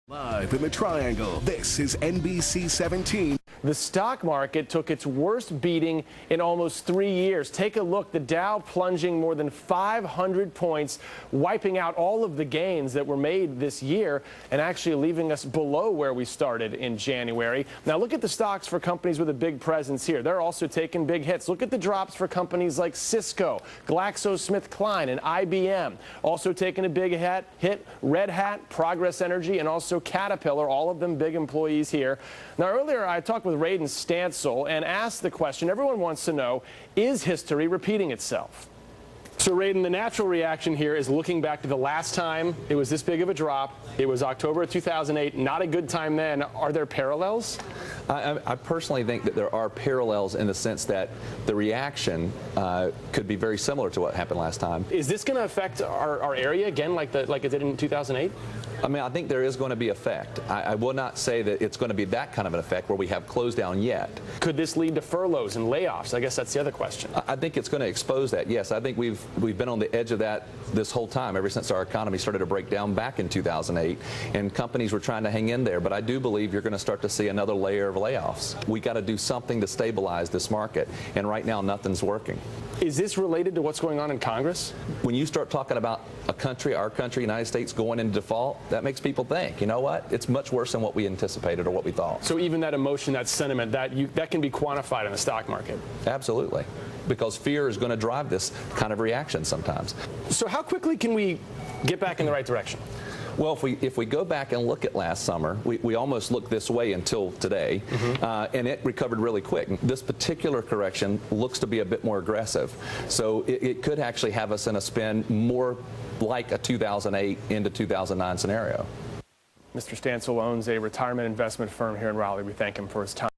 Live in the Triangle, this is NBC 17. The stock market took its worst beating in almost 3 years. Take a look, the Dow plunging more than 500 points, wiping out all of the gains that were made this year and actually leaving us below where we started in January. Now look at the stocks for companies with a big presence here. They're also taking big hits. Look at the drops for companies like Cisco, GlaxoSmithKline, and IBM. Also taking a big hit, Red Hat, Progress Energy, and also Caterpillar, all of them big employees here. Now earlier I talked with Radon Stancil and asked the question everyone wants to know, is history repeating itself? So Radon, the natural reaction here is looking back to the last time it was this big of a drop. It was October of 2008, not a good time then. Are there parallels? I personally think that there are parallels in the sense that the reaction could be very similar to what happened last time. Is this going to affect our area again like it did in 2008? I mean, I think there is going to be effect. I will not say that it's going to be that kind of an effect where we have closed down yet. Could this lead to furloughs and layoffs? I guess that's the other question. I think it's going to expose that, yes. I think we've been on the edge of that this whole time, ever since our economy started to break down back in 2008, and companies were trying to hang in there. But I do believe you're going to start to see another layer of layoffs. We got to do something to stabilize this market, and right now nothing's working. Is this related to what's going on in Congress? When you start talking about a country, our country, United States, going into default, that makes people think, you know what, it's much worse than what we anticipated or what we thought. So even that emotion, that sentiment, that can be quantified in the stock market? Absolutely, because fear is going to drive this kind of reaction sometimes. So how quickly can we get back in the right direction? Well, if we go back and look at last summer, we almost looked this way until today, and it recovered really quick. This particular correction looks to be a bit more aggressive, so it could actually have us in a spin more like a 2008 into 2009 scenario. Mr. Stancil owns a retirement investment firm here in Raleigh. We thank him for his time.